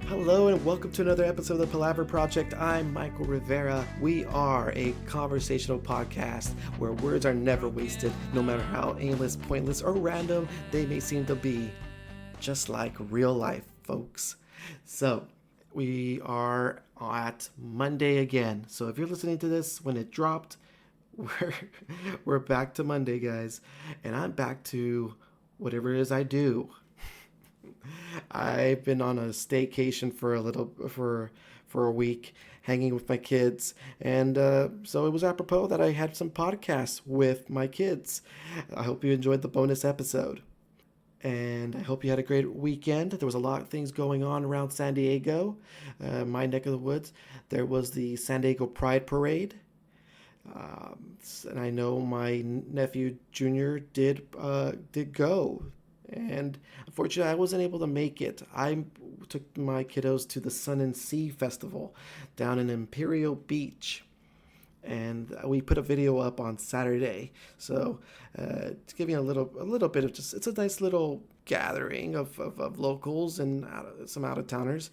Hello and welcome to another episode of the Palaver Project. I'm Michael Rivera. We are a conversational podcast where words are never wasted, no matter how aimless, pointless, or random they may seem to be. Just like real life, folks. So, we are at Monday again. So if you're listening to this when it dropped, we're, we're back to Monday, guys. And I'm back to whatever it is I do. I've been on a staycation for a week, hanging with my kids, and so it was apropos that I had some podcasts with my kids. I hope you enjoyed the bonus episode, and I hope you had a great weekend. There was a lot of things going on around San Diego, my neck of the woods. There was the San Diego Pride Parade. And I know my nephew Junior did go, and unfortunately I wasn't able to make it. I took my kiddos to the Sun and Sea Festival down in Imperial Beach, and we put a video up on Saturday. So to give you a little bit of just, it's a nice little gathering of locals and some out of towners,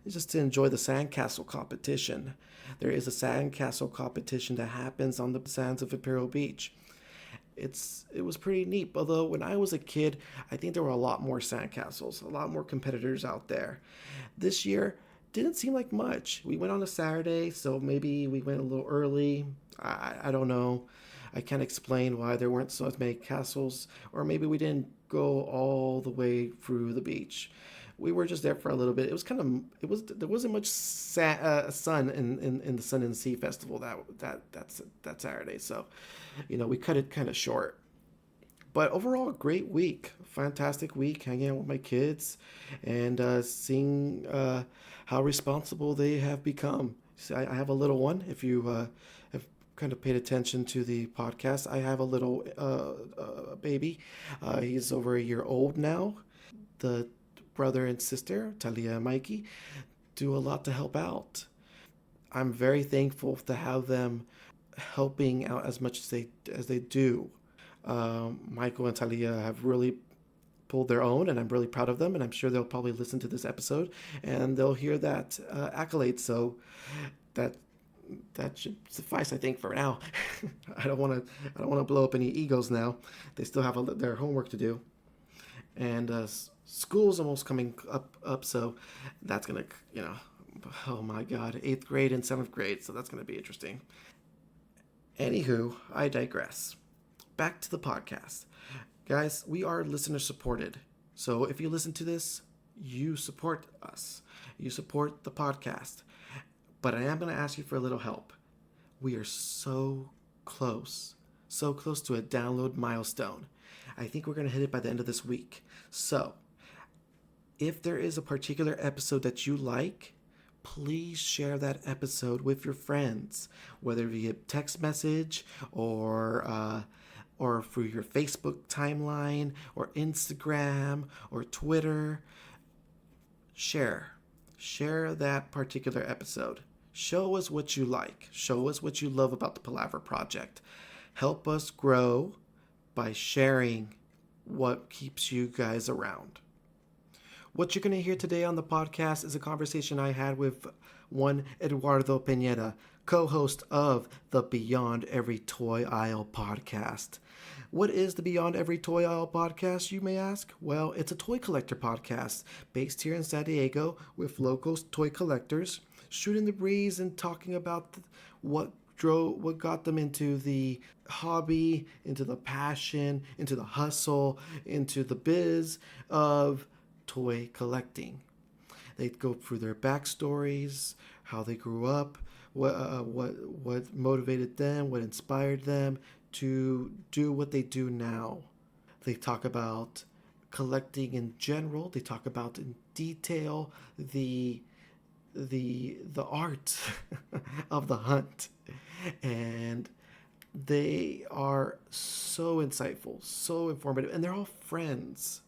just to enjoy the sandcastle competition. There is a sandcastle competition that happens on the sands of Imperial Beach. It was pretty neat. Although when I was a kid, I think there were a lot more sandcastles, a lot more competitors out there. This year didn't seem like much. We went on a Saturday, so maybe we went a little early. I don't know. I can't explain why there weren't so many castles, or maybe we didn't go all the way through the beach. We were just there for a little bit. There wasn't much sun in the Sun and Sea Festival that Saturday, so we cut it kind of short. But overall, a great week, fantastic week, hanging out with my kids, and seeing how responsible they have become. See, I have a little one. If you have kind of paid attention to the podcast, I have a little baby. He's over a year old now. The brother and sister, Talia and Mikey, do a lot to help out. I'm very thankful to have them helping out as much as they do. Michael and Talia have really pulled their own, and I'm really proud of them. And I'm sure they'll probably listen to this episode and they'll hear that accolade. So that should suffice, I think, for now. I don't want to blow up any egos now. They still have their homework to do, and school's almost coming up, so that's gonna, oh my God, 8th grade and 7th grade, so that's gonna be interesting. Anywho, I digress. Back to the podcast. Guys, we are listener supported. So if you listen to this, you support us. You support the podcast. But I am going to ask you for a little help. We are so close to a download milestone. I think we're going to hit it by the end of this week. So if there is a particular episode that you like, please share that episode with your friends, whether via text message or through your Facebook timeline or Instagram or Twitter. Share that particular episode. Show us what you like. Show us what you love about the Palaver Project. Help us grow by sharing what keeps you guys around. What you're going to hear today on the podcast is a conversation I had with one Eduardo Pineda, co-host of the Beyond Every Toy Aisle podcast. What is the Beyond Every Toy Aisle podcast, you may ask? Well, it's a toy collector podcast based here in San Diego with local toy collectors, shooting the breeze and talking about what got them into the hobby, into the passion, into the hustle, into the biz of toy collecting. They go through their backstories, how they grew up, what motivated them, what inspired them to do what they do now. They talk about collecting in general. They talk about in detail the art of the hunt, and they are so insightful, so informative, and they're all friends.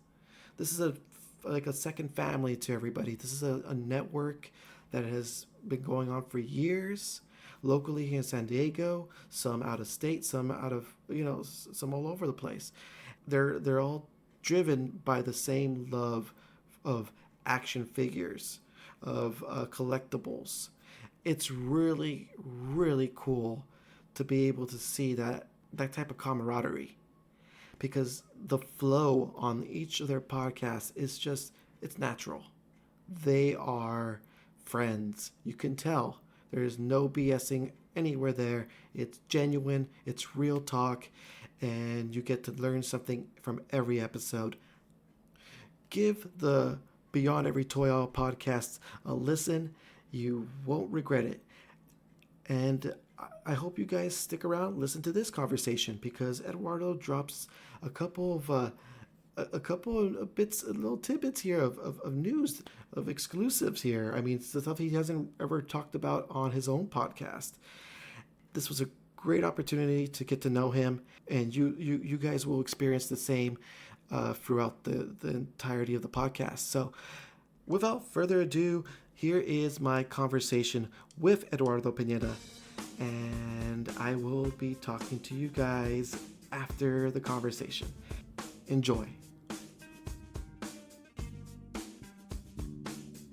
This is like a second family to everybody. This is a network that has been going on for years, locally here in San Diego, some out of state, some out of, some all over the place. They're all driven by the same love of action figures, of collectibles. It's really, really cool to be able to see that type of camaraderie, because the flow on each of their podcasts is just, it's natural. They are friends. You can tell there is no BSing anywhere there. It's genuine, it's real talk, and you get to learn something from every episode. Give the Beyond Every Toy Aisle podcast a listen. You won't regret it. And I hope you guys stick around, listen to this conversation, because Eduardo drops a couple of bits, little tidbits here of news, of exclusives here. I mean, the stuff he hasn't ever talked about on his own podcast. This was a great opportunity to get to know him, and you guys will experience the same throughout the entirety of the podcast. So, without further ado, here is my conversation with Eduardo Pineda, and I will be talking to you guys after the conversation. Enjoy.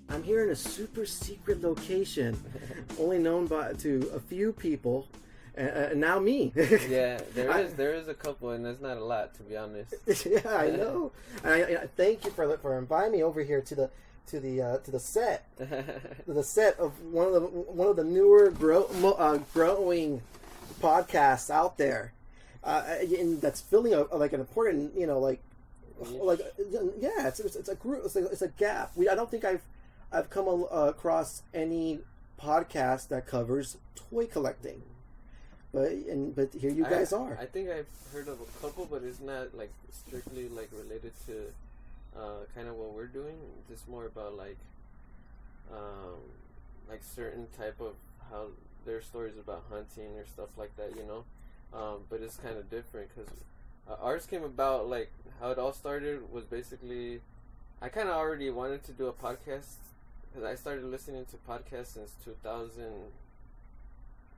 I'm here in a super secret location, only known to a few people, and now me. Yeah, there is a couple, and there's not a lot, to be honest. Yeah, I know. I thank you for inviting me over here to the set, the set of one of the newer growing podcasts out there, and that's filling like an important, yeah, it's a group, it's a gap. I don't think I've come across any podcast that covers toy collecting, but here you guys are. I think I've heard of a couple, but it's not like strictly like related to kind of what we're doing. Just more about like certain type of how their stories about hunting or stuff like that, but it's kind of different because ours came about, like how it all started was basically I kind of already wanted to do a podcast because I started listening to podcasts since 2000.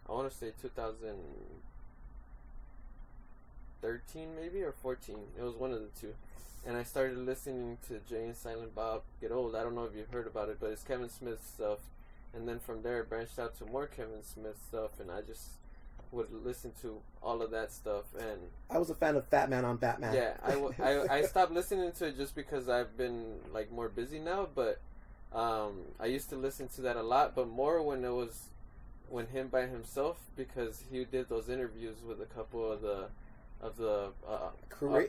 I want to say 2013 maybe or 14. It was one of the two. And I started listening to Jay and Silent Bob Get Old. I don't know if you've heard about it, but it's Kevin Smith stuff. And then from there, it branched out to more Kevin Smith stuff, and I just would listen to all of that stuff. And I was a fan of Fat Man on Batman. Yeah, I stopped listening to it just because I've been like more busy now. But I used to listen to that a lot, but more when him by himself, because he did those interviews with a couple of the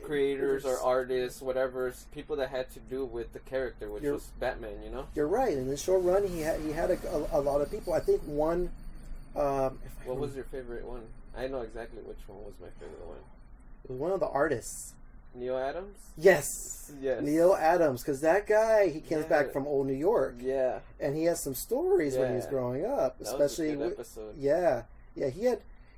creators or artists, whatever, people that had to do with the character, which was Batman, You're right. In the short run, he had a lot of people. I think one... what was your favorite one? I know exactly which one was my favorite one. It was one of the artists. Neil Adams? Yes. Neil Adams, because that guy, he comes back from old New York. Yeah. And he has some stories when he was growing up, especially that was a good episode. Yeah.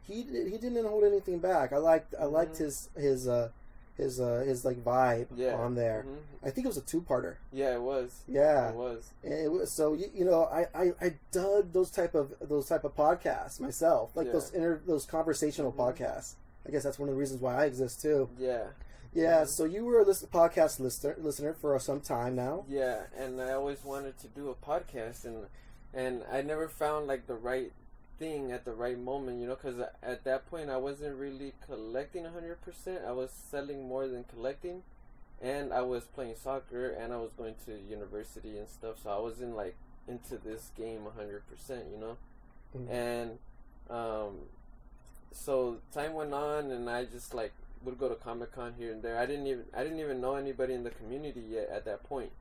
He didn't hold anything back. I liked his like vibe on there. Mm-hmm. I think it was a two-parter. Yeah, it was. Yeah, it was. And it was, so I dug those type of podcasts myself, like those conversational podcasts. I guess that's one of the reasons why I exist too. Yeah. Yeah. Mm-hmm. So you were a podcast listener for some time now. Yeah, and I always wanted to do a podcast, and I never found like the right thing at the right moment, because at that point I wasn't really collecting 100%. I was selling more than collecting, and I was playing soccer, and I was going to university and stuff, so I wasn't like into this game 100%, Mm-hmm. And so time went on, and I just like would go to Comic-Con here and there. I didn't even know anybody in the community yet at that point.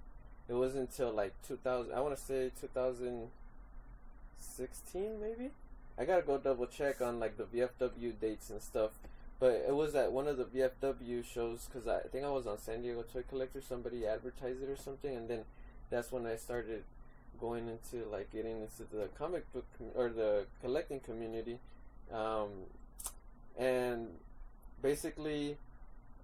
It wasn't until like 2000, I want to say 2016 maybe. I gotta go double check on like the VFW dates and stuff, but it was at one of the VFW shows, because I think I was on San Diego Toy Collector, somebody advertised it or something, and then that's when I started going into like getting into the comic book or the collecting community, and basically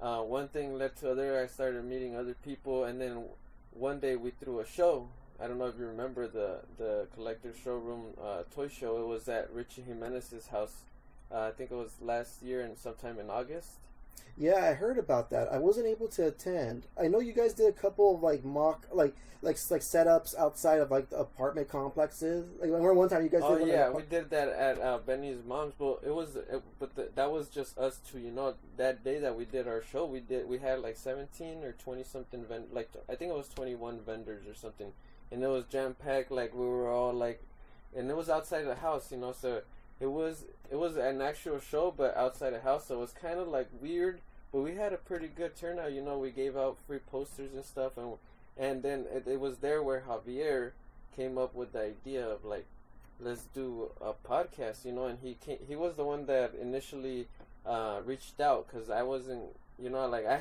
one thing led to other. I started meeting other people, and then one day we threw a show. I don't know if you remember the Collectors Showroom toy show. It was at Richie Jimenez's house. I think it was last year and sometime in August. Yeah, I heard about that. I wasn't able to attend. I know you guys did a couple of like mock like setups outside of like the apartment complexes. Like I remember one time you guys Oh did one. yeah, we did that at Benny's mom's. But that was just us two. You know, that day that we did our show, we had like 17 or 20 something I think it was 21 vendors or something, and it was jam packed. Like we were all like, and it was outside the house. You know, so it was an actual show, but outside the house. So it was kind of like weird, but we had a pretty good turnout. You know, we gave out free posters and stuff, and then it was there where Javier came up with the idea of like, let's do a podcast, you know, and he was the one that initially reached out, because I wasn't, you know, like I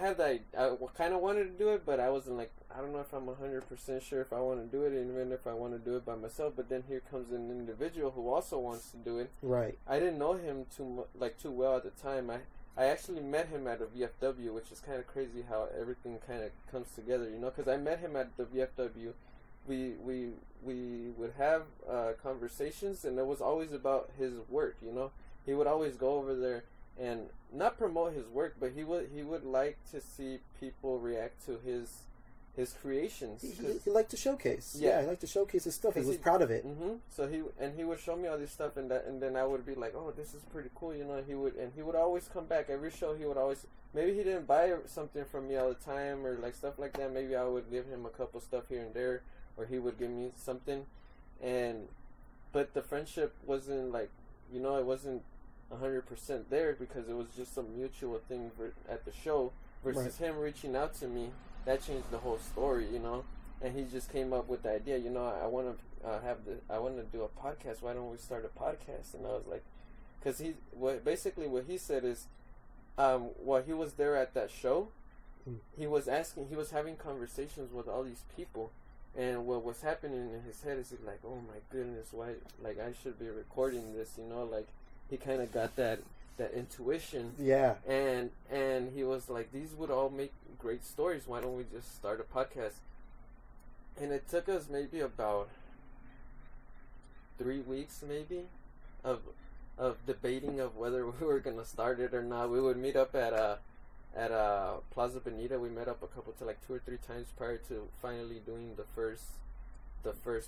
kind of wanted to do it, but I wasn't like, I don't know if I'm 100% sure if I want to do it, even if I want to do it by myself. But then here comes an individual who also wants to do it. Right. I didn't know him too well at the time. I actually met him at a VFW, which is kind of crazy how everything kind of comes together, you know, because I met him at the VFW. We would have conversations, and it was always about his work, you know. He would always go over there and not promote his work, but he would like to see people react to his creations. He liked to showcase. Yeah, he liked to showcase his stuff. He was proud of it. Mm-hmm. So he would show me all this stuff, and then I would be like, oh, this is pretty cool, you know. He would always come back every show. He would always, maybe he didn't buy something from me all the time or like stuff like that. Maybe I would give him a couple stuff here and there, or he would give me something, but the friendship wasn't like, you know, it wasn't 100% there, because it was just some mutual thing at the show versus him reaching out to me. That changed the whole story, you know. And he just came up with the idea, you know, I want to do a podcast. Why don't we start a podcast? And I was like, because what he said is, while he was there at that show, he was having conversations with all these people, and what was happening in his head is he's like, oh my goodness, why, like, I should be recording this, you know, like, he kind of got that intuition. Yeah. And he was like, these would all make great stories. Why don't we just start a podcast? And it took us maybe about 3 weeks, maybe, of debating of whether we were gonna start it or not. We would meet up at Plaza B.E.T.A. We met up a couple to like 2 or 3 times prior to finally doing the first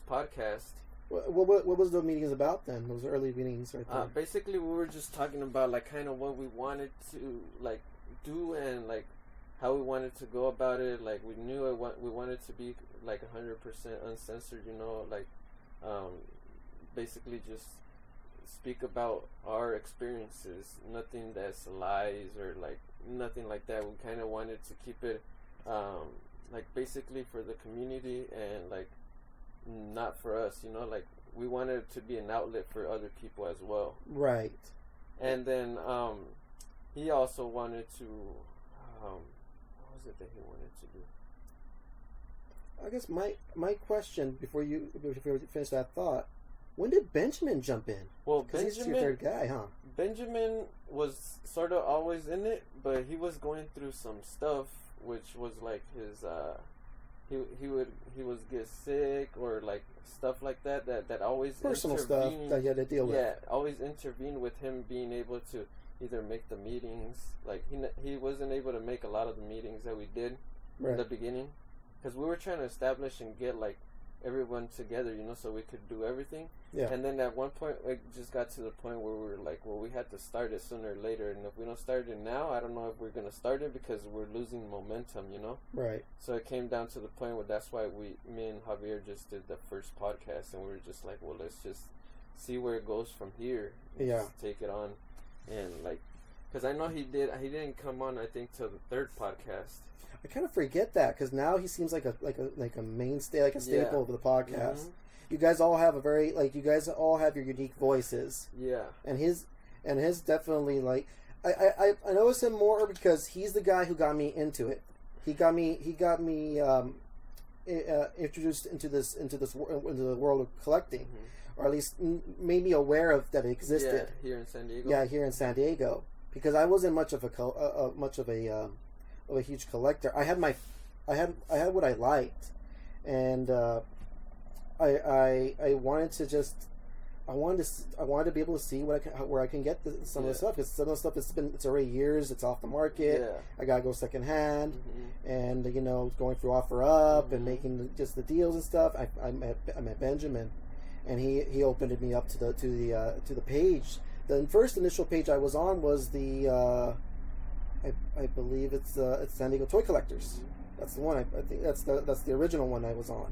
podcast. What was the meetings about then? Those early meetings right there. Basically, we were just talking about like kind of what we wanted to like do, and like how we wanted to go about it. Like we knew we wanted to be like 100% uncensored, you know, like basically just speak about our experiences, nothing that's lies or like nothing like that. We kind of wanted to keep it like basically for the community, and like not for us, you know, like we wanted it to be an outlet for other people as well. Right. And then he also wanted to what was it that he wanted to do? I guess my question before you finish that thought, when did Benjamin jump in? Well, Benjamin, he's your third guy, huh? Benjamin was sort of always in it, but he was going through some stuff, which was like his he would get sick or like stuff like that always personal stuff that he had to deal with. Yeah, always intervened with him being able to either make the meetings. Like he wasn't able to make a lot of the meetings that we did in the beginning, because we were trying to establish and get like everyone together, you know, so we could do everything. Yeah. And then at one point it just got to the point where we were like, well, we had to start it sooner or later, and if we don't start it now, I don't know if we're gonna start it, because we're losing momentum, you know. Right. So it came down to the point where that's why me and Javier just did the first podcast, and we were just like, well, let's just see where it goes from here. Yeah. Just take it on, and like, because I know he didn't come on, I think, till the 3rd podcast. I kind of forget that, because now he seems like a mainstay, like a staple of the podcast. Mm-hmm. You guys all have your unique voices. Yeah. And his definitely, like, I notice him more because he's the guy who got me into it. He got me introduced into the world of collecting, or at least made me aware of that it existed. Yeah, here in San Diego. Yeah, here in San Diego, because I wasn't much of a huge collector. I had what I liked, and I wanted to just I wanted to be able to see where I can get some of the stuff, because some of the stuff it's already years, it's off the market. Yeah. I gotta go secondhand, Mm-hmm. and going through offer up Mm-hmm. and making just the deals and stuff. I met Benjamin, and he opened me up to the page. The first initial page I was on was the I believe it's San Diego Toy Collectors. That's the one. I think that's the original one I was on.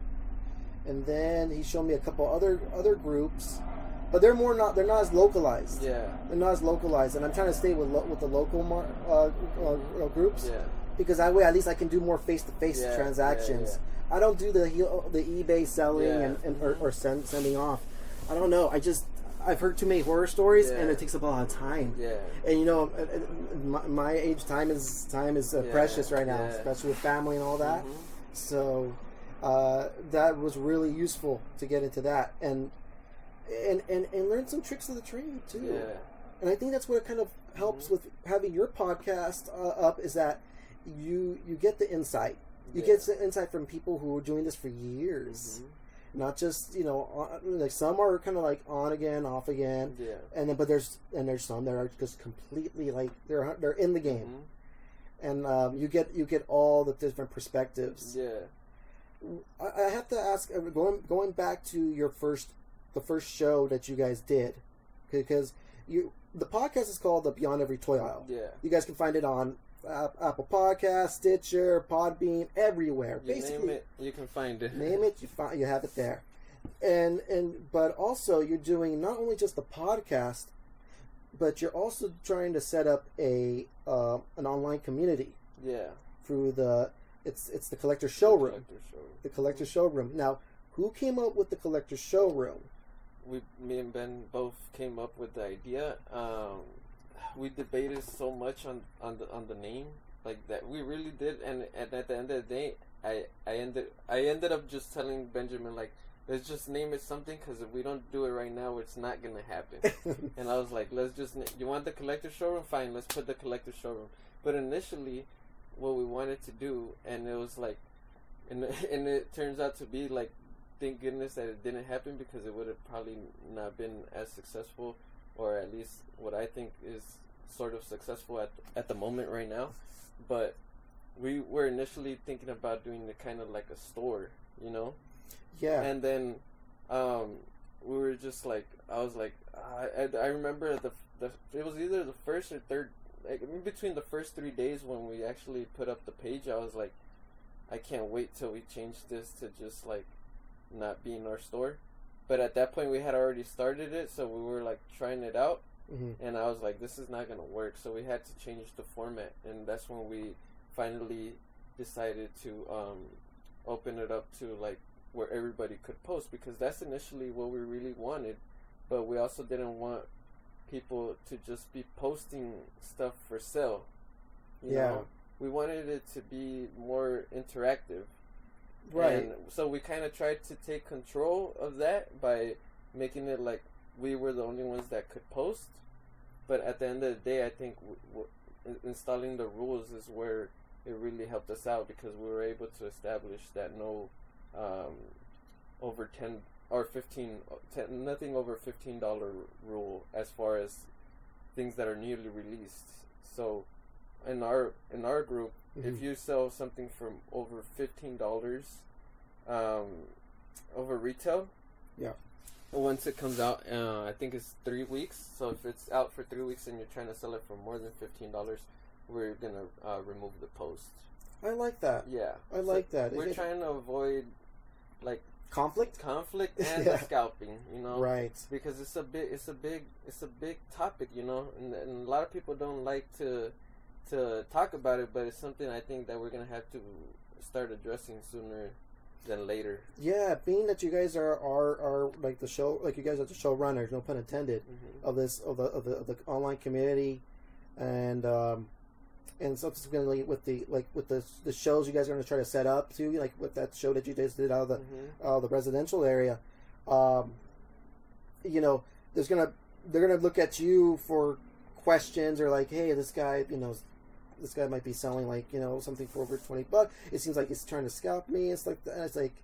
And then he showed me a couple other groups, but they're not as localized. Yeah. They're not as localized, and I'm trying to stay with the local groups. Yeah. Because that way at least I can do more face-to-face Yeah, transactions. yeah. I don't do the eBay selling Yeah. or sending off. I don't know. I've heard too many horror stories, Yeah. and it takes up a lot of time. Yeah. And my age, time is precious right now, Yeah. especially with family and all that. Mhm. So that was really useful to get into that and learn some tricks of the trade too. Yeah. And I think that's what kind of helps with having your podcast up, is that you get the insight. You get the insight from people who are doing this for years. Not just like some are kind of like on again, off again, and then but there's some that are just completely like they're in the game, and you get all the different perspectives. Yeah. I have to ask, going back to the first show that you guys did, because the podcast is called the Beyond Every Toy Aisle. Yeah. You guys can find it on Apple Podcasts, Stitcher, Podbean, everywhere. Basically, name it, you can find it. Name it, you have it there. But also you're doing not only just the podcast, but you're also trying to set up an online community. Yeah. Through it's the Collectors Showroom. The Collectors Showroom. Now, who came up with the Collectors Showroom? Me and Ben both came up with the idea. We debated so much on the name, like that we really did, and at the end of the day, I ended up just telling Benjamin, like, let's just name it something, because if we don't do it right now, it's not gonna happen. And I was like, let's just you want the Collector Showroom? Fine, let's put the Collector Showroom. But initially, what we wanted to do, and it was like, and it turns out to be like, thank goodness that it didn't happen, because it would have probably not been as successful, or at least what I think is sort of successful at the moment right now. But we were initially thinking about doing it kind of like a store, Yeah. And then we were just like, I was like, I remember it was either the first or third, like in between the first 3 days when we actually put up the page, I was like, I can't wait till we change this to just like not be in our store. But at that point we had already started it, so we were like trying it out. And I was like, this is not gonna work, so we had to change the format, and that's when we finally decided to open it up to like where everybody could post, because that's initially what we really wanted. But we also didn't want people to just be posting stuff for sale, you know? We wanted it to be more interactive, right? And so we kind of tried to take control of that by making it like we were the only ones that could post. But at the end of the day, I think installing the rules is where it really helped us out, because we were able to establish that no over 10 or 15, nothing over $15 rule as far as things that are newly released. So in our group, if you sell something from over $15 over retail, once it comes out, I think it's 3 weeks. So if it's out for 3 weeks and you're trying to sell it for more than $15, we're gonna remove the post. I like that. Yeah, I like that. We're trying to avoid like conflict and the scalping, right? Because it's a big topic, and a lot of people don't like to talk about it, but it's something I think that we're gonna have to start addressing sooner than later. Yeah, being that you guys are like the show, like you guys are the showrunners, no pun intended, of the online community, and subsequently with the shows you guys are going to try to set up too, like with that show that you guys did out of the residential area, they're gonna look at you for questions, or like, hey, this guy might be selling like something for over $20. It seems like he's trying to scalp me. It's like that. It's like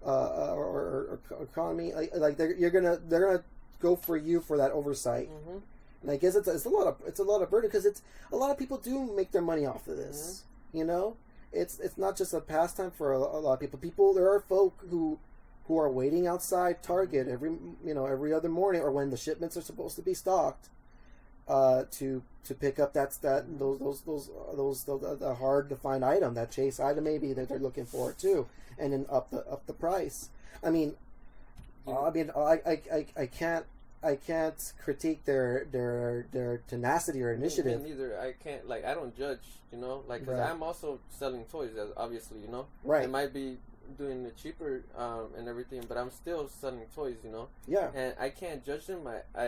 or con me. Like they're gonna go for you for that oversight. Mm-hmm. And I guess it's a lot of burden because it's a lot of people do make their money off of this. Mm-hmm. You know, it's not just a pastime for a lot of people. There are folk who are waiting outside Target every other morning or when the shipments are supposed to be stocked, to pick up those hard to find item, that chase item maybe that they're looking for too, and then up the price. I mean, I can't critique their tenacity or initiative. Me neither. I can't, like, I don't judge, like, because I'm also selling toys, obviously, Right. I might be doing it cheaper and everything, but I'm still selling toys, Yeah. And I can't judge them. I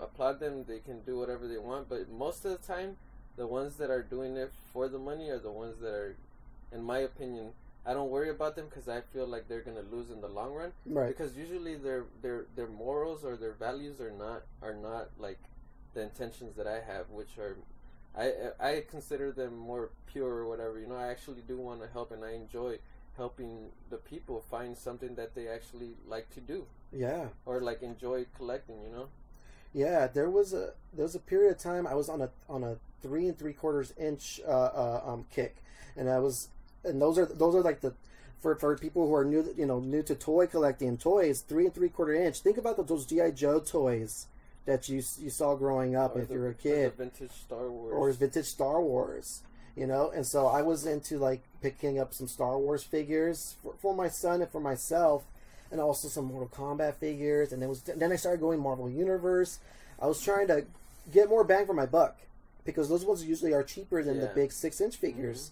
applaud them. They can do whatever they want, but most of the time, the ones that are doing it for the money are the ones that are, in my opinion, I don't worry about them because I feel like they're gonna lose in the long run. Right. Because usually their morals or their values are not like the intentions that I have, which are, I consider them more pure or whatever. I actually do want to help, and I enjoy helping the people find something that they actually like to do. Yeah. Or like enjoy collecting. Yeah, there was a period of time I was on a 3 3/4 inch kick, and those are like the for people who are new to toy collecting toys, 3 3/4 inch. Think about those G.I. Joe toys that you saw growing up if you were a kid, or vintage Star Wars, and so I was into like picking up some Star Wars figures for my son and for myself, and also some Mortal Kombat figures, and then I started going Marvel Universe. I was trying to get more bang for my buck because those ones usually are cheaper than the big 6-inch figures.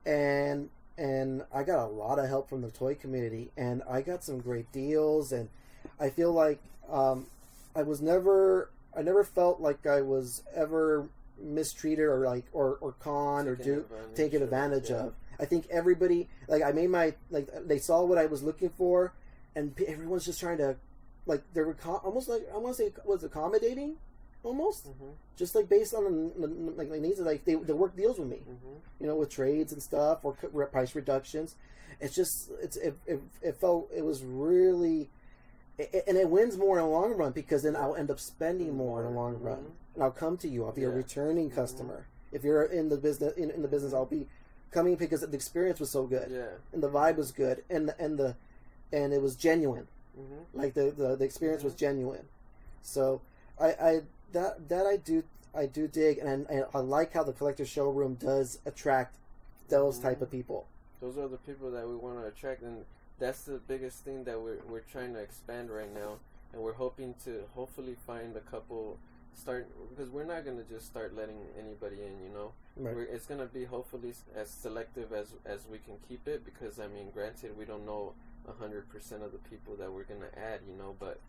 Mm-hmm. And I got a lot of help from the toy community, and I got some great deals, and I feel like I never felt like I was ever mistreated or conned or taken advantage of. I think everybody, like, I made they saw what I was looking for, and everyone's just trying to, like, they were almost like, I want to say, was accommodating, almost, just like based on like needs. Like they work deals with me, with trades and stuff or price reductions. It's just it felt it was really, and it wins more in the long run because then I'll end up spending more in the long run, and I'll come to you. I'll be a returning customer. If you're in the business, in the business, I'll be coming because the experience was so good, and the vibe was good, and it was genuine. Like the experience was genuine. So I do dig, and I like how the Collectors Showroom does attract those type of people. Those are the people that we want to attract, and that's the biggest thing that we're trying to expand right now, and we're hoping to hopefully find a couple because we're not going to just start letting anybody in, Right. It's going to be hopefully as selective as we can keep it, because I mean, granted, we don't know 100% of the people that we're going to add, but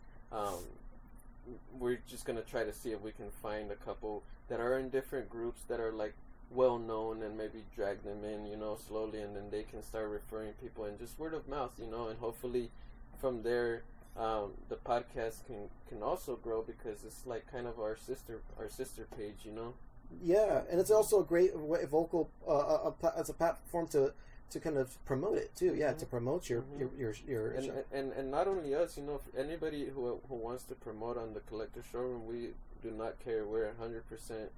we're just going to try to see if we can find a couple that are in different groups that are like well known, and maybe drag them in, slowly, and then they can start referring people, and just word of mouth, and hopefully from there the podcast can also grow, because it's like kind of our sister page, Yeah, and it's also a great vocal as a platform to kind of promote it too. Yeah, to promote your and not only us, if anybody who wants to promote on the Collector Showroom, we do not care. We're 100%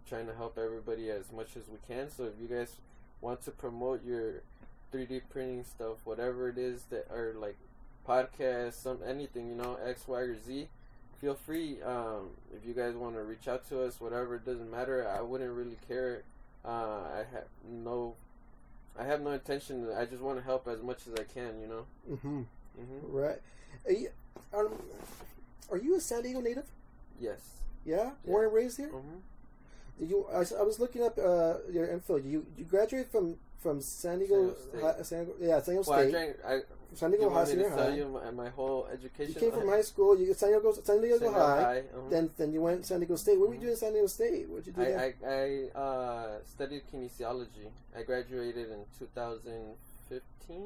trying to help everybody as much as we can. So if you guys want to promote your 3D printing stuff, whatever it is that are like podcasts, anything, X, Y, or Z, feel free. If you guys want to reach out to us, whatever, it doesn't matter. I wouldn't really care. I have no intention. I just want to help as much as I can, Right. Are you a San Diego native? Yes. Yeah? Born and raised here? Did you? I was looking up your info. You graduated from San Diego State. San Diego High Senior High. Tell you my whole education. You came from high school. You San Diego High. Then you went to San Diego State. What were you doing at San Diego State? What did you do there? I studied kinesiology. I graduated in 2015.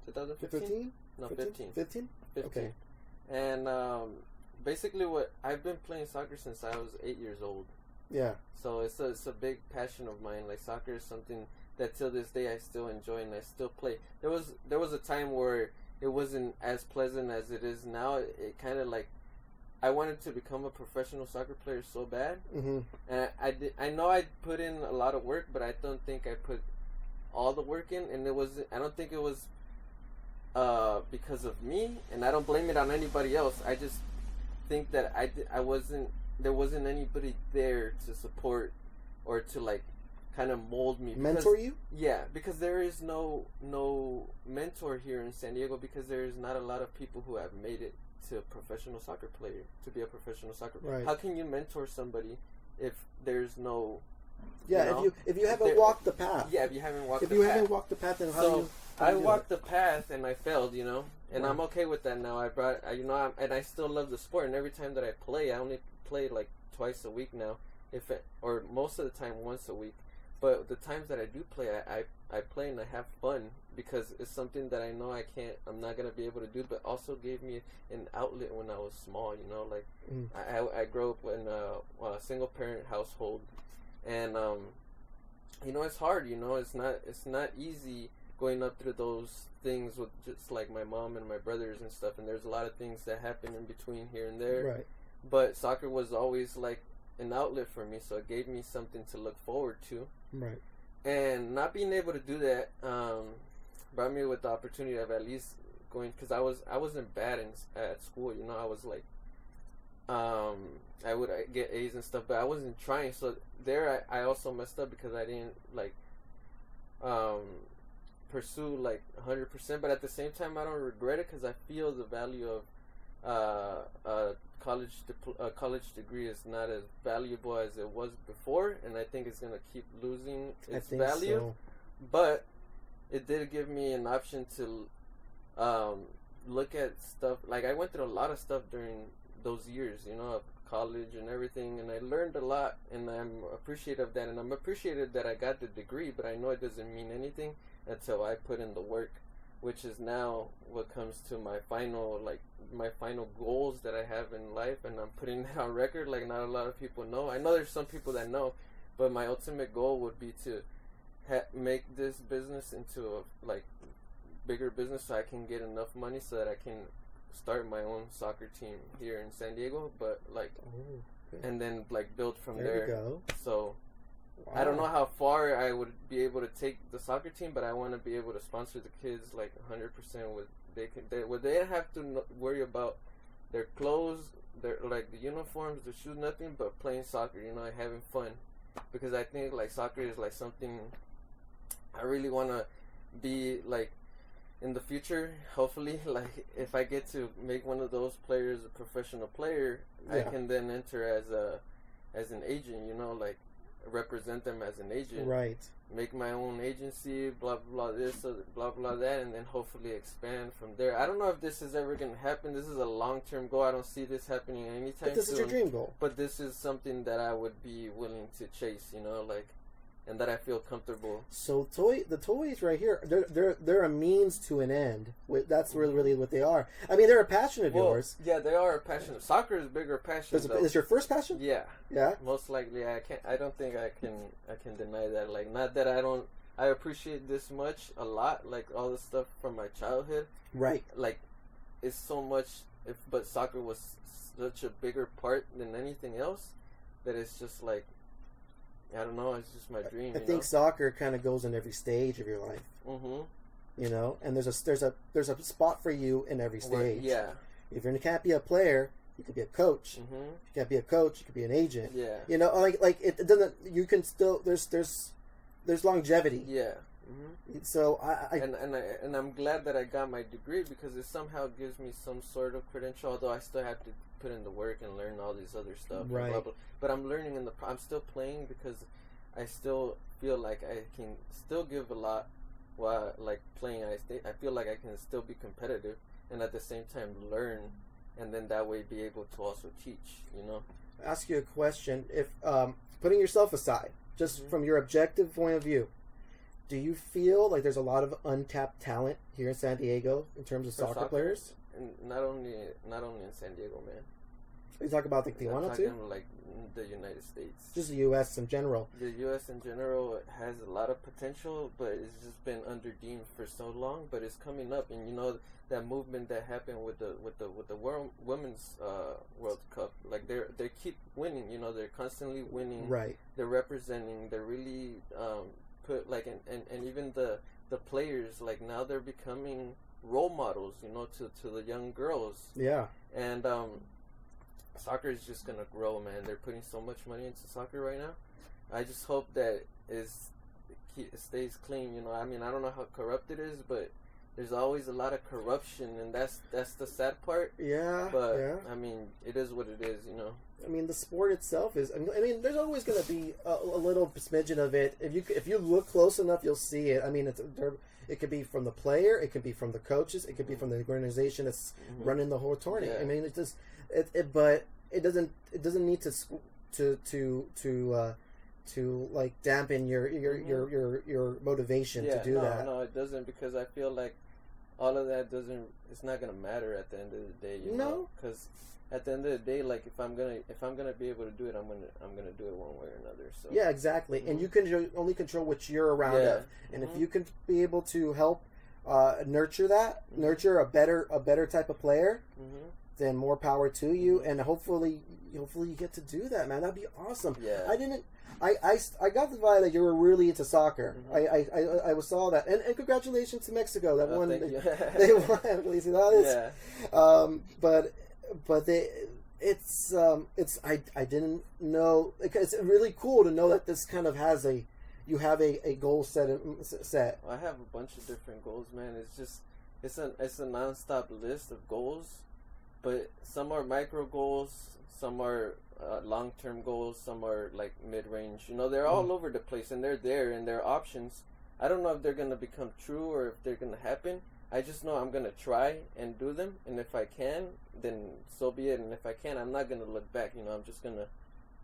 2015? No, 15. 15? Okay. And basically, what I've been playing soccer since I was 8 years old. Yeah. So it's a big passion of mine. Like, soccer is something that till this day I still enjoy and I still play. There was a time where it wasn't as pleasant as it is now. It kind of like I wanted to become a professional soccer player so bad, and I know I put in a lot of work, but I don't think I put all the work in, and I don't think it was because of me, and I don't blame it on anybody else. I just think that there wasn't anybody there to support or to like kind of mold me, mentor you. Yeah, because there is no mentor here in San Diego, because there is not a lot of people who have made it to a professional soccer player, to be a professional soccer player. Right. How can you mentor somebody if there's no? Yeah, you know, if you haven't walked the path. Yeah, if you haven't walked. Haven't walked the path, then how do you? I walked the path and I failed, you know, and Right. I'm okay with that now. And I still love the sport. And every time that I play, I only play like twice a week now, or most of the time once a week. But the times that I do play, I play and I have fun, because it's something that I know I'm not gonna be able to do, but also gave me an outlet when I was small. You know, like I grew up in a single parent household, and you know, it's hard. You know, it's not easy going up through those things with just like my mom and my brothers and stuff. And there's a lot of things that happen in between here and there. Right. But soccer was always like an outlet for me, so it gave me something to look forward to. Right. And not being able to do that brought me with the opportunity of at least going, because I wasn't bad at school. You know, I was like I would get A's and stuff, but I wasn't trying. So there I also messed up, because I didn't like pursue like 100%. But at the same time, I don't regret it, because I feel the value of a college degree is not as valuable as it was before, and I think it's gonna keep losing its value. So. But it did give me an option to look at stuff. Like, I went through a lot of stuff during those years, you know, of college and everything, and I learned a lot, and I'm appreciative of that, and I'm appreciative that I got the degree. But I know it doesn't mean anything until I put in the work, which is now what comes to my final goals that I have in life, and I'm putting that on record. Like, not a lot of people know. I know there's some people that know, but my ultimate goal would be to make this business into a like bigger business, so I can get enough money so that I can start my own soccer team here in San Diego, but like, and then like build from there. You go. So. Wow. I don't know how far I would be able to take the soccer team, but I want to be able to sponsor the kids like 100%. Where they don't have to worry about their clothes, their like the uniforms, the shoes, nothing but playing soccer. You know, like having fun, because I think like soccer is like something I really want to be like in the future. Hopefully, like if I get to make one of those players a professional player, I can then enter as an agent. You know, like. Represent them as an agent, right? Make my own agency, blah blah this, blah blah that, and then hopefully expand from there. I don't know if this is ever going to happen. This is a long-term goal. I don't see this happening anytime soon. But this is your dream goal. But this is something that I would be willing to chase, you know, like, and that I feel comfortable. So the toys right here, they're a means to an end. That's really what they are. I mean, they're a passion of yours. Yeah, they are a passion. Soccer is a bigger passion. Is your first passion? Yeah. Yeah. Most likely, I don't think I can deny that. Like, not that I appreciate this much a lot. Like all the stuff from my childhood. Right. Like, it's so much. But soccer was such a bigger part than anything else that it's just like. I don't know. It's just my dream. I think soccer kind of goes in every stage of your life. Mm-hmm. You know, and there's a spot for you in every stage. Yeah. If you can't be a player, you could be a coach. Mm-hmm. If you can't be a coach, you could be an agent. Yeah. You know, like it doesn't. You can still. There's longevity. Yeah. Mm-hmm. So I'm glad that I got my degree, because it somehow gives me some sort of credential. Although I still have to put in the work and learn all these other stuff. Right. Blah, blah. But I'm learning I'm still playing, because I still feel like I can still give a lot while like playing. I feel like I can still be competitive and at the same time learn, and then that way be able to also teach. You know. Ask you a question. If putting yourself aside, just from your objective point of view, do you feel like there's a lot of untapped talent here in San Diego in terms of soccer players? And not only in San Diego, man. You talk about like Tijuana too? Like the United States. Just the U.S. in general. The U.S. in general has a lot of potential, but it's just been underdeemed for so long. But it's coming up, and you know that movement that happened with the women's World Cup. Like they keep winning. You know, they're constantly winning. Right. They're representing. They're really put like and even the players, like now they're becoming role models. You know, to the young girls. Yeah. And soccer is just gonna grow, man. They're putting so much money into soccer right now. I just hope that it stays clean. You know, I mean, I don't know how corrupt it is, but there's always a lot of corruption, and that's the sad part. Yeah. But yeah. I mean, it is what it is. You know. I mean, the sport itself is. I mean, there's always going to be a little smidgen of it. If you look close enough, you'll see it. I mean, it could be from the player, it could be from the coaches, it could be from the organization that's running the whole tournament. Yeah. I mean, it's just but it doesn't need to like dampen your motivation to do that. No, it doesn't, because I feel like all of that it's not gonna matter at the end of the day. You know, because at the end of the day, like if I'm gonna be able to do it, I'm gonna do it one way or another. So yeah, exactly. And you can only control what you're around of, and if you can be able to help nurture a better type of player, then more power to you, and hopefully you get to do that, man. That'd be awesome. Yeah. I got the vibe that you were really into soccer. I saw that, and congratulations to Mexico that won. They won at least. But I didn't know. It's really cool to know that this kind of has you have a goal set. I have a bunch of different goals, man. It's just it's a non-stop list of goals, but some are micro goals, some are long-term goals, some are like mid-range. You know, they're all over the place, and they're there, and they're options. I don't know if they're gonna become true or if they're gonna happen. I just know I'm gonna try and do them, and if I can, then so be it. And if I can, I'm not gonna look back. You know, I'm just gonna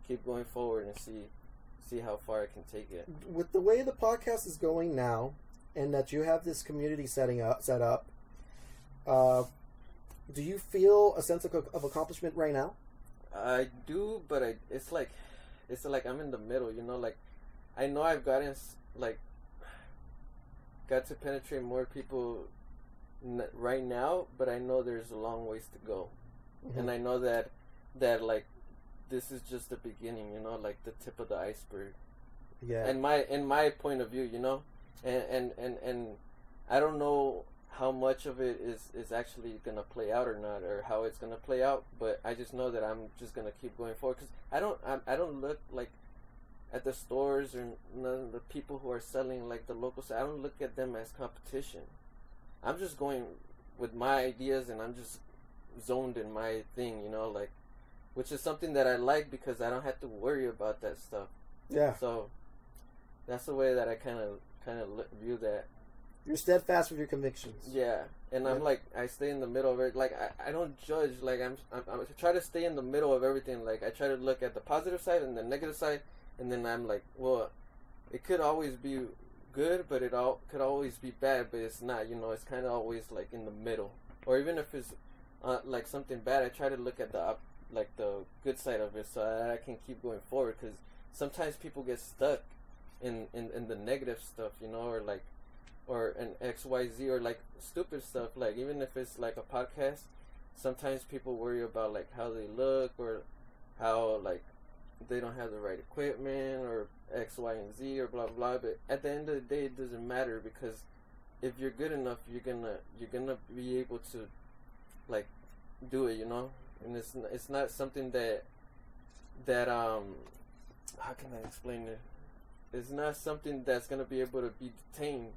keep going forward and see how far I can take it. With the way the podcast is going now, and that you have this community set up, do you feel a sense of accomplishment right now? I do, but it's like I'm in the middle. You know, like I know I've got to penetrate more people right now, but I know there's a long ways to go, and I know that like this is just the beginning. You know, like the tip of the iceberg. Yeah. And in my point of view, you know, and I don't know how much of it is actually gonna play out or not, or how it's gonna play out, but I just know that I'm just gonna keep going forward, because I don't look like at the stores or none of the people who are selling like the local stuff. I don't look at them as competition. I'm just going with my ideas, and I'm just zoned in my thing, you know, like, which is something that I like, because I don't have to worry about that stuff. Yeah. So that's the way that I kind of view that. You're steadfast with your convictions. Yeah, and I'm like, I stay in the middle of it. Like I don't judge. Like I try to stay in the middle of everything. Like I try to look at the positive side and the negative side, and then I'm like, well, it could always be good, but it could always be bad, but it's not. You know, it's kind of always like in the middle. Or even if it's like something bad, I try to look at the good side of it, so that I can keep going forward. Because sometimes people get stuck in the negative stuff, you know, or an XYZ, or like stupid stuff. Like even if it's like a podcast, sometimes people worry about like how they look, or how like they don't have the right equipment, or X, Y, and Z, or blah blah. But at the end of the day, it doesn't matter, because if you're good enough, you're gonna be able to like do it, you know. And it's not something that how can I explain it? It's not something that's gonna be able to be detained,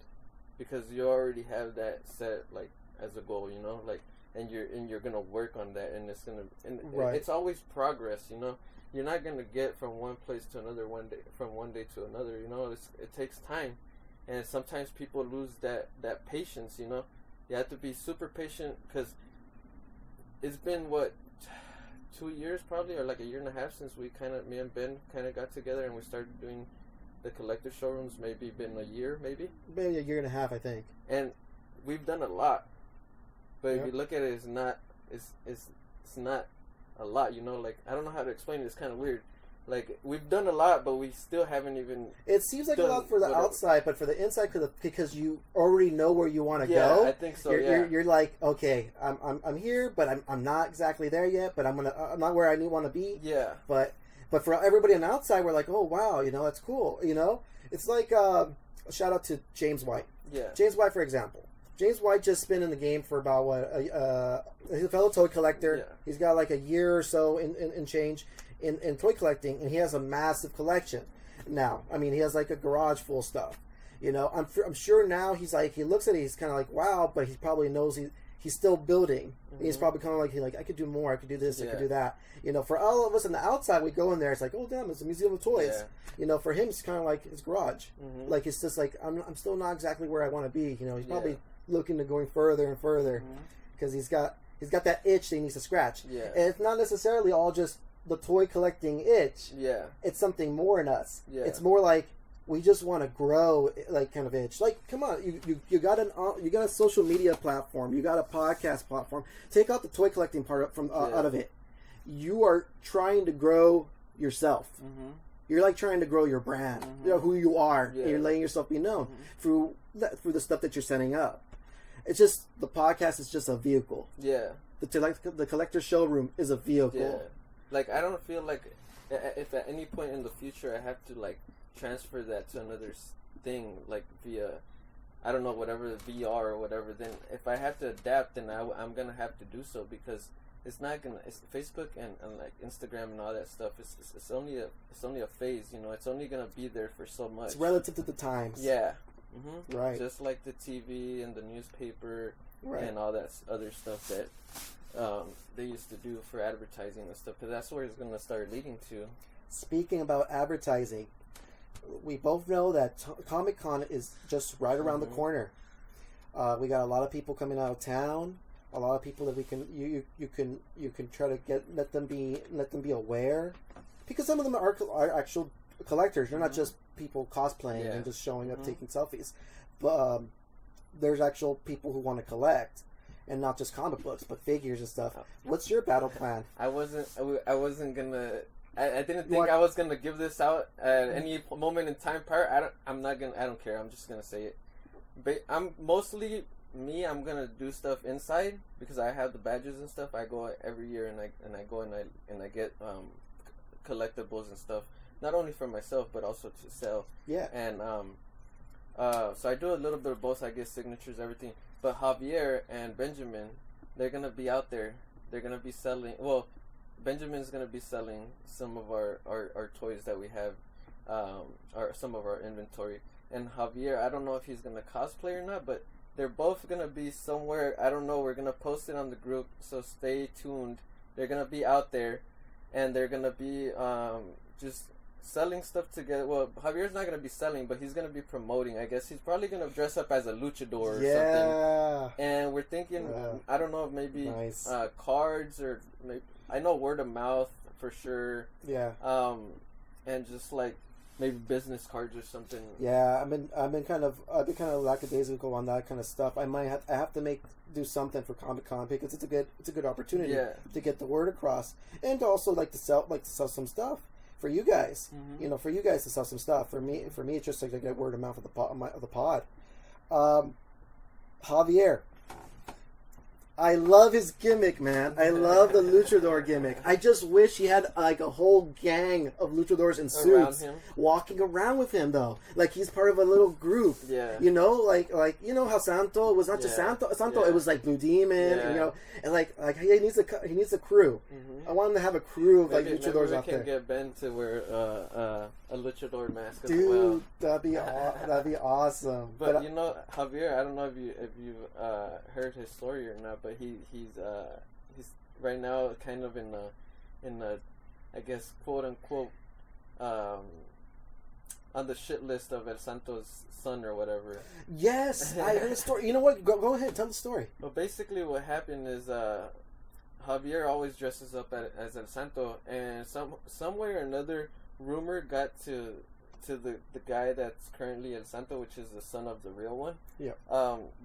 because you already have that set like as a goal, you know, like, and you're gonna work on that, and it's always progress, you know. You're not gonna get from one place to another from one day to another, you know. It takes time, and sometimes people lose that patience, you know. You have to be super patient, because it's been 2 years probably, or like a year and a half, since me and Ben kind of got together and we started doing the Collectors Showrooms. Maybe been a year, maybe a year and a half, I think. And we've done a lot, but if you look at it, it's not a lot, you know. Like, I don't know how to explain it. It's kind of weird, Like, we've done a lot, but we still haven't even. It seems like a lot for the outside, but for the inside, because you already know where you want to go. I think so. You're like, okay, I'm here, but I'm not exactly there yet. But I'm not where I want to be. Yeah. But for everybody on the outside, we're like, oh wow, that's cool. It's like shout out to James White. Yeah. James White, for example. James White just been in the game for about he's a fellow toy collector. Yeah. He's got like a year or so in change in toy collecting, and he has a massive collection now. I mean, he has like a garage full of stuff. I'm sure now he looks at it, he's kind of like, wow, but he probably knows he's still building. Mm-hmm. He's probably kind of like I could do more, I could do this, I could do that. For all of us on the outside, we go in there, it's like, oh damn, it's a museum of toys. Yeah. For him, it's kind of like his garage. Mm-hmm. Like, it's just like, I'm still not exactly where I want to be. He's probably looking to going further and further because he's got that itch that he needs to scratch. Yeah. And it's not necessarily all just the toy collecting itch. Yeah. It's something more in us. Yeah. It's more like we just want to grow, like, kind of itch. Like, come on, you got a social media platform, you got a podcast platform. Take out the toy collecting part out of it. You are trying to grow yourself. Mm-hmm. You're like trying to grow your brand. Mm-hmm. Who you are. Yeah. And you're letting yourself be known through the stuff that you're setting up. It's just the podcast is just a vehicle. Yeah. The Collectors Showroom is a vehicle. Yeah. Like, I don't feel like if at any point in the future I have to like transfer that to another thing, like via, I don't know, whatever, VR or whatever, then if I have to adapt, then I'm gonna have to do so, because it's Facebook and like Instagram and all that stuff. It's only a phase. It's only gonna be there for so much. It's relative to the times. Yeah. Mm-hmm. Right. Just like the TV and the newspaper and all that other stuff that they used to do for advertising and stuff. Because that's where it's gonna start leading to. Speaking about advertising, we both know that Comic-Con is just right around the corner. We got a lot of people coming out of town. A lot of people that we can you can try to let them be aware, because some of them are actual collectors. They're not just people cosplaying and just showing up taking selfies, but there's actual people who want to collect, and not just comic books but figures and stuff. What's your battle plan? I wasn't gonna. I didn't think I was gonna give this out at any moment in time prior. I don't care. I'm just gonna say it. But I'm gonna do stuff inside because I have the badges and stuff. I go every year and I get collectibles and stuff, not only for myself but also to sell. Yeah. And so I do a little bit of both. I get signatures, everything. But Javier and Benjamin, they're gonna be out there. They're gonna be selling. Well, Benjamin's gonna be selling some of our toys that we have, or some of our inventory. And Javier, I don't know if he's gonna cosplay or not, but they're both gonna be somewhere. I don't know. We're gonna post it on the group, so stay tuned. They're gonna be out there, and they're gonna be just selling stuff together. Well, Javier's not gonna be selling, but he's gonna be promoting. I guess he's probably gonna dress up as a luchador or something. And we're thinking, I don't know, maybe cards, or maybe, I know word of mouth for sure. Yeah. And just like maybe business cards or something. Yeah, I've been kind of lackadaisical on that kind of stuff. I have to do something for Comic-Con, because it's a good opportunity to get the word across, and to also to sell some stuff for you guys. Mm-hmm. For you guys to sell some stuff. For me, it's just like to get word of mouth of the pod. Javier, I love his gimmick, man. I love the luchador gimmick. I just wish he had like a whole gang of luchadors in suits walking around with him, though. Like he's part of a little group. Yeah. Like how Santo was not just Santo. It was like Blue Demon. Yeah. And like he needs a crew. Mm-hmm. I want him to have a crew of like luchadors out there. Maybe we can get Ben to wear a luchador mask as well. Dude, that'd be awesome. But Javier, I don't know if you've heard his story or not, but he's right now kind of in a I guess quote unquote on the shit list of El Santo's son or whatever. Yes, I heard the story. You know what? Go ahead, tell the story. Well, basically what happened is Javier always dresses up as El Santo, and some way or another, rumor got to the guy that's currently El Santo, which is the son of the real one. Yeah.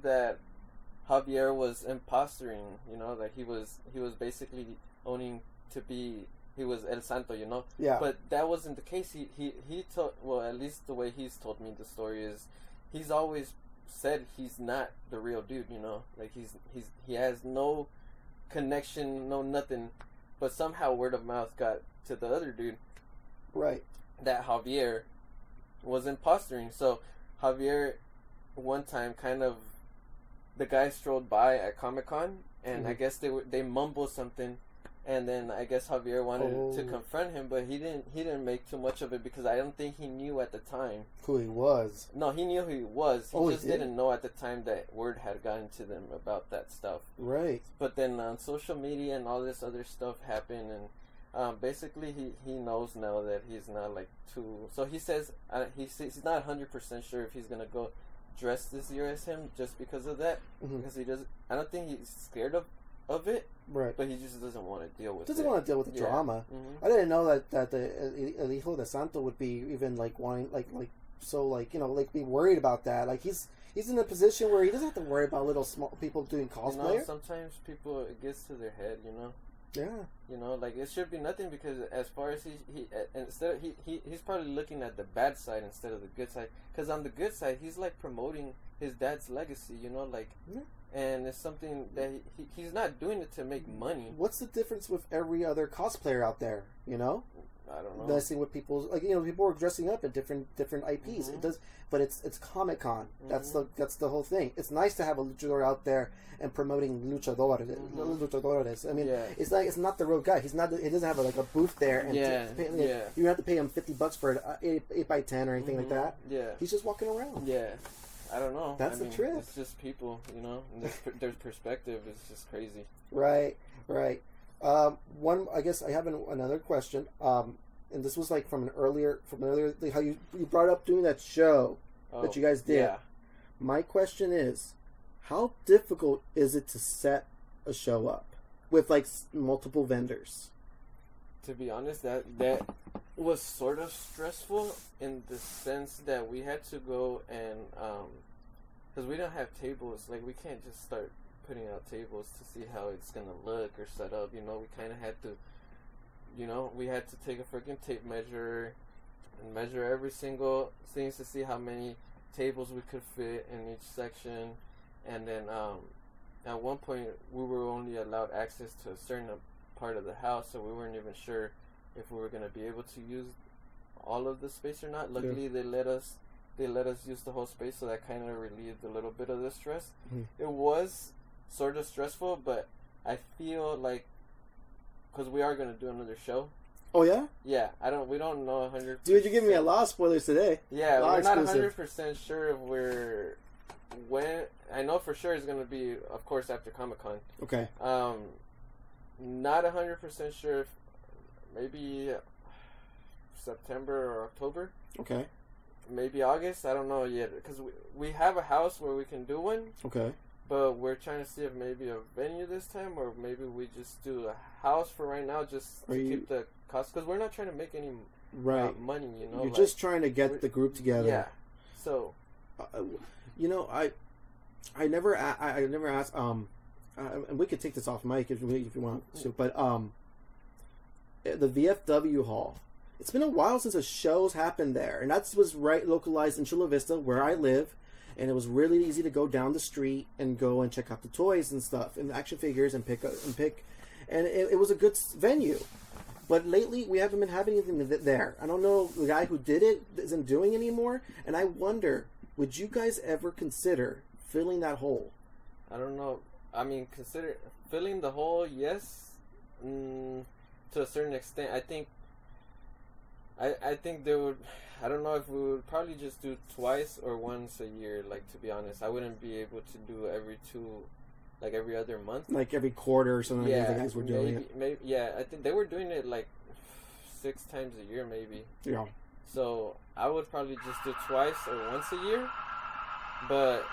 That Javier was impostoring, that he was basically owning to be he was El Santo, you know. Yeah. But that wasn't the case. He told, well, at least the way he's told me the story is, he's always said he's not the real dude, you know. Like he has no connection, no nothing, but somehow word of mouth got to the other dude. Right. That Javier was impostering. So Javier, one time, kind of, the guy strolled by at Comic-Con, and I guess they mumbled something, and then I guess Javier wanted to confront him, but he didn't make too much of it, because I don't think he knew at the time who he was. No, he knew who he was. He just did? didn't know at the time that word had gotten to them about that stuff. Right. But then on social media and all this other stuff happened, and basically he knows now that he's not like too. So he says he's not 100% sure if he's gonna go dress this year as him, just because of that. Because he doesn't. I don't think he's scared of it. Right. But he just doesn't want to deal with doesn't want to deal with the drama. I didn't know that the El Hijo de Santo would be even like wanting be worried about that. Like he's in a position where he doesn't have to worry about little small people doing cosplay. You know, sometimes people, it gets to their head, you know. Yeah. You know, like it should be nothing, because as far as he's probably looking at the bad side instead of the good side. Because on the good side, he's like promoting his dad's legacy, you know, like. Yeah. And it's something that he's not doing it to make money. What's the difference with every other cosplayer out there? You know, I don't know. Messing with people's, like, you know, people are dressing up in different IPs. It does, but it's Comic-Con. That's the whole thing. It's nice to have a luchador out there and promoting luchadores. I mean, it's not the real guy. He doesn't have a booth there. And you don't have to pay him $50 for an 8x10 or anything like that. Yeah, he's just walking around. Yeah. I don't know. That's the trip. It's just people, you know. And their perspective is just crazy. Right. I guess I have another question. And this was like from earlier, like how you brought up doing that show that you guys did. Yeah. My question is, how difficult is it to set a show up with like multiple vendors? To be honest, that was sort of stressful in the sense that we had to go and because we don't have tables, like we can't just start putting out tables to see how it's gonna look or set up, you know. We kind of had to, you know, we had to take a freaking tape measure and measure every single thing to see how many tables we could fit in each section. And then at one point we were only allowed access to a certain part of the house, so we weren't even sure if we were going to be able to use all of the space or not. Luckily, they let us use the whole space, so that kind of relieved a little bit of the stress. It was sort of stressful, but I feel like, because we are going to do another show. Oh yeah? Yeah, we don't know 100%. Dude, you're giving me a lot of spoilers today. Yeah, we're not 100% sure if when. I know for sure it's going to be, of course, after Comic-Con. Okay. Not 100% sure if maybe September or October. Okay. Maybe August. I don't know yet, because we have a house where we can do one. Okay. But we're trying to see if maybe a venue this time, or maybe we just do a house for right now, just to keep the cost. Because we're not trying to make any money, you know. You're just trying to get the group together. Yeah. So, you know, I never asked. And we could take this off mic if you want to, but the VFW hall. It's been a while since a show's happened there, and that was localized in Chula Vista, where I live, and it was really easy to go down the street and go and check out the toys and stuff, and action figures, and pick, and it was a good venue. But lately, we haven't been having anything there. I don't know, the guy who did it isn't doing anymore, and I wonder, would you guys ever consider filling that hole? I don't know. I mean, consider filling the hole, yes, to a certain extent. I think they would. I don't know if we would probably just do twice or once a year. Like, to be honest, I wouldn't be able to do every other month, like every quarter or something. Yeah, like the guys were doing it. Maybe, yeah. I think they were doing it like 6 times a year, maybe. Yeah. So I would probably just do twice or once a year, but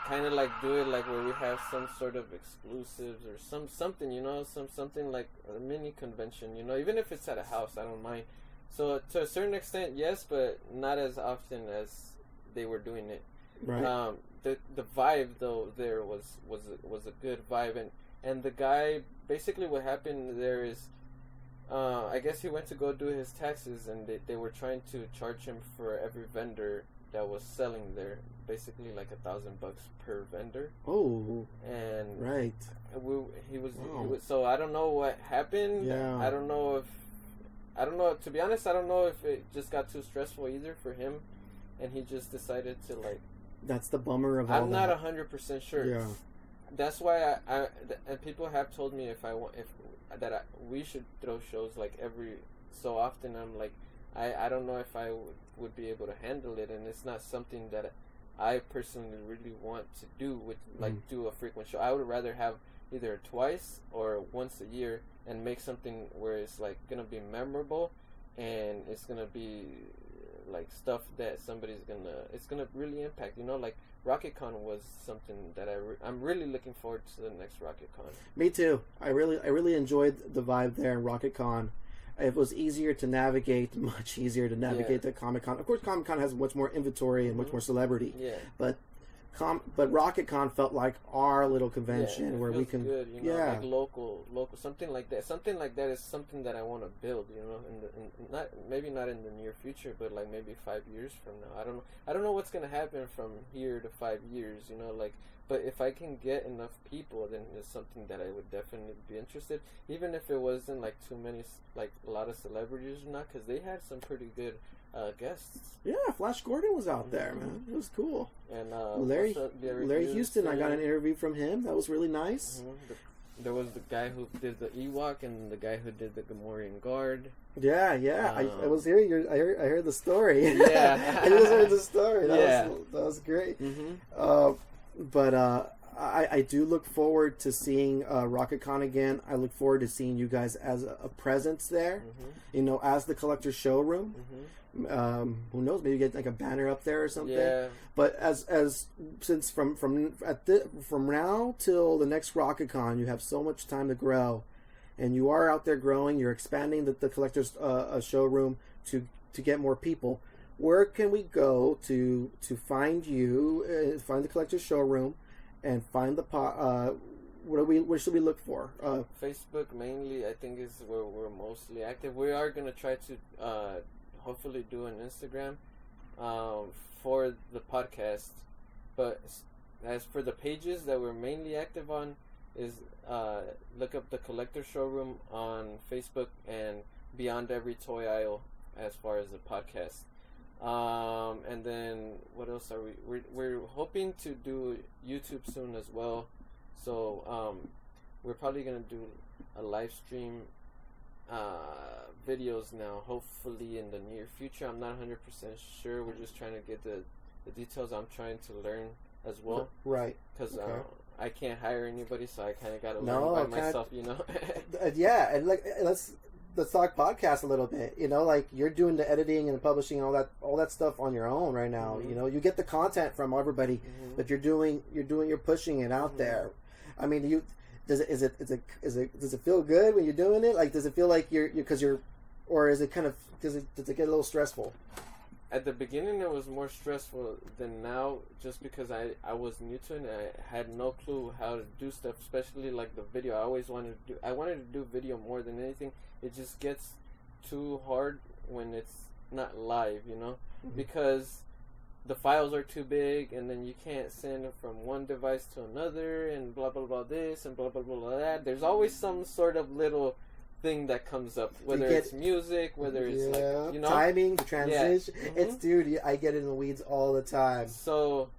kind of like do it like where we have some sort of exclusives or something, you know, something like a mini convention, you know, even if it's at a house, I don't mind. So to a certain extent, yes, but not as often as they were doing it. Right. The vibe though there was a good vibe, and the guy, basically what happened there is I guess he went to go do his taxes, and they were trying to charge him for every vendor that was selling there, basically like $1,000 per vendor. Oh, and right. He was so I don't know what happened. Yeah. I don't know. To be honest, I don't know if it just got too stressful either for him, and he just decided to like. That's the bummer of all I'm not 100% sure. Yeah. That's why and people have told me we should throw shows like every so often. I'm like, I don't know if I would be able to handle it, and it's not something that I personally really want to do with do a frequent show. I would rather have either twice or once a year and make something where it's like gonna be memorable, and it's gonna be like stuff that it's gonna really impact. Like RocketCon was something that I'm really looking forward to the next RocketCon. Me too. I really enjoyed the vibe there in RocketCon. It was easier to navigate, much easier to navigate the Comic-Con. Of course, Comic-Con has much more inventory and much more celebrity. Yeah. But RocketCon felt like our little convention where we can, good, like local, something like that. Something like that is something that I want to build, maybe not in the near future, but like maybe 5 years from now. I don't know what's gonna happen from here to 5 years, but if I can get enough people, then it's something that I would definitely be interested. Even if it wasn't like too many, like a lot of celebrities or not, because they had some pretty good guests. Yeah, Flash Gordon was out there, man. It was cool. And Larry Houston, I got an interview from him. That was really nice. There was the guy who did the Ewok and the guy who did the Gamorrean Guard. Yeah. I was hearing I heard the story. Yeah, I just heard the story. That was great. But I do look forward to seeing RocketCon again. I look forward to seeing you guys as a presence there. As the Collectors Showroom. Who knows? Maybe get like a banner up there or something. Yeah. But since from now till the next RocketCon, you have so much time to grow, and you are out there growing. You're expanding the Collectors Showroom to get more people. Where can we go to find you? Find the Collectors Showroom, and find the what should we look for? Facebook mainly, I think, is where we're mostly active. We are gonna try to hopefully do an Instagram for the podcast, but as for the pages that we're mainly active on, is look up the Collector Showroom on Facebook and Beyond Every Toy Aisle as far as the podcast. And then what else are we're hoping to do YouTube soon as well, so we're probably gonna do a live stream videos now, hopefully in the near future. I'm not 100% sure. We're just trying to get the details. I'm trying to learn as well, right? Because I can't hire anybody, so I kind of got to learn by myself, Yeah, and let's talk podcast a little bit. Like you're doing the editing and publishing all that stuff on your own right now. You get the content from everybody, but you're pushing it out there. I mean, does it feel good when you're doing it? Like, does it feel like or is it kind of does it get a little stressful? At the beginning, it was more stressful than now, just because I was new to it and I had no clue how to do stuff, especially like the video. I wanted to do video more than anything. It just gets too hard when it's not live, because the files are too big, and then you can't send it from one device to another, and blah blah blah this and blah blah blah that. There's always some sort of little thing that comes up, whether it's music, whether it's like, timing, the transition. It's I get in the weeds all the time. So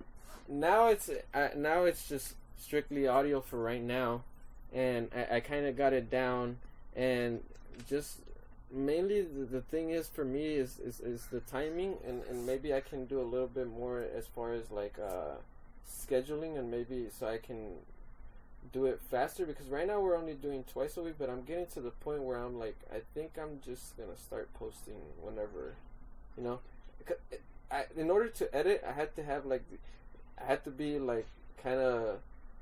now it's just strictly audio for right now, and I kind of got it down, and just mainly the thing is for me is the timing, and maybe I can do a little bit more as far as like scheduling, and maybe so I can do it faster, because right now we're only doing twice a week, but I'm getting to the point where I'm like, I think I'm just gonna start posting whenever, in order to edit, I had to be like kind of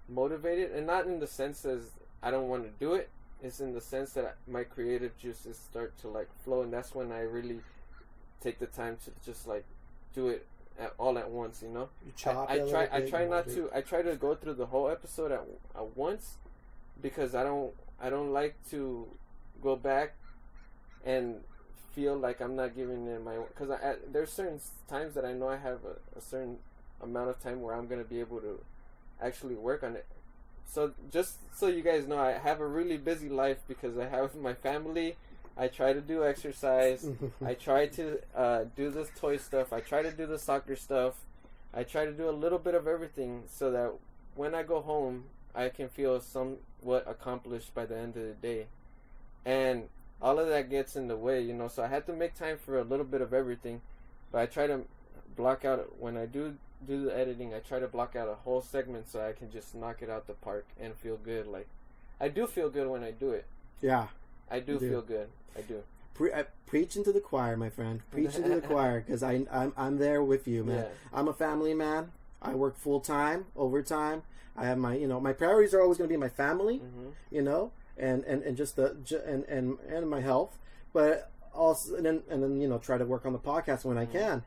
motivated, and not in the sense as I don't want to do it. It's in the sense that my creative juices start to like flow, and that's when I really take the time to just like do it all at once. You I try to go through the whole episode at once, because I don't like to go back and feel like I'm not giving it my, because there's certain times that I know I have a certain amount of time where I'm going to be able to actually work on it. So just so you guys know, I have a really busy life because I have my family. I try to do exercise. I try to do this toy stuff. I try to do the soccer stuff. I try to do a little bit of everything so that when I go home, I can feel somewhat accomplished by the end of the day. And all of that gets in the way, you know, so I had to make time for a little bit of everything. But I try to block out, when I do the editing, I try to block out a whole segment so I can just knock it out the park and feel good. Like, I do feel good when I do it. Yeah. I do feel good. I do. Preach into the choir, my friend. Preach into the choir, because I'm there with you, man. Yeah. I'm a family man. I work full time, overtime. I have my priorities are always going to be my family, and just and my health, but also and then try to work on the podcast when I can,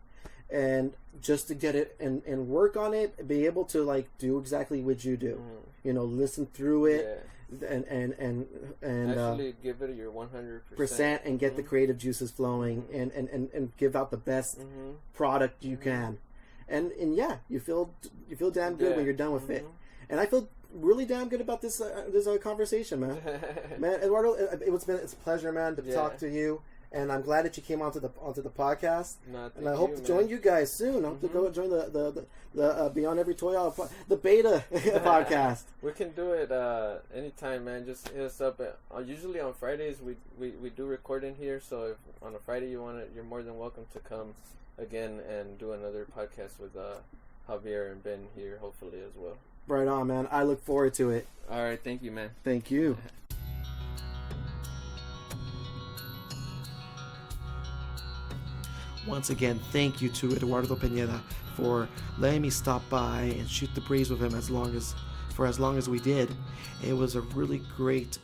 and just to get it and work on it, be able to like do exactly what you do, listen through it. Yeah. And actually give it your 100% and get the creative juices flowing, and give out the best product you can, and yeah, you feel damn good when you're done with it, and I feel really damn good about this conversation, man. Man, Eduardo, it's a pleasure, man, to talk to you. And I'm glad that you came onto the podcast. And I hope to join you guys soon. I hope to go join the Beyond Every Toy Aisle, the B.E.T.A podcast. We can do it anytime, man. Just hit us up. Usually on Fridays we do record in here. So if on a Friday you're more than welcome to come again and do another podcast with Javier and Ben here, hopefully as well. Right on, man. I look forward to it. All right, thank you, man. Thank you. Once again, thank you to Eduardo Pineda for letting me stop by and shoot the breeze with him as long as we did. It was a really great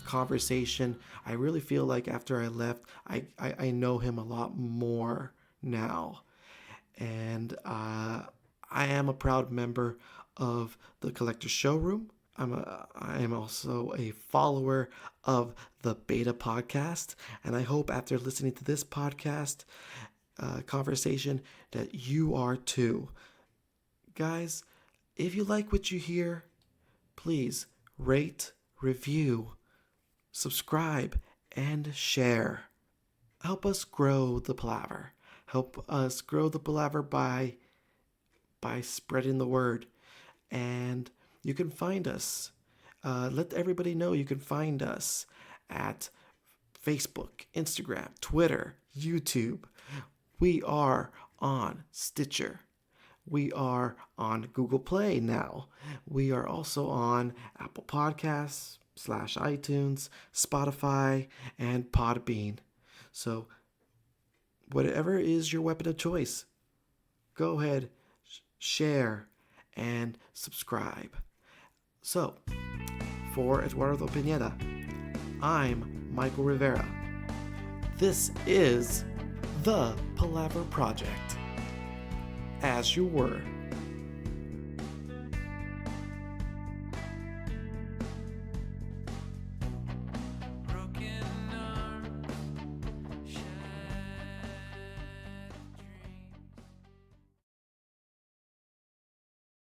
conversation. I really feel like after I left, I know him a lot more now. And I am a proud member of the Collectors Showroom. I am also a follower of the B.E.T.A podcast, and I hope after listening to this podcast conversation that you are too. Guys, if you like what you hear, please rate, review, subscribe, and share. Help us grow the Palaver. Help us grow the Palaver by spreading the word. And you can find us. Let everybody know you can find us at Facebook, Instagram, Twitter, YouTube. We are on Stitcher. We are on Google Play now. We are also on Apple Podcasts / iTunes, Spotify, and Podbean. So whatever is your weapon of choice, go ahead, share, and subscribe. So, for Eduardo Pineda, I'm Michael Rivera. This is the Palaver Project. As you were.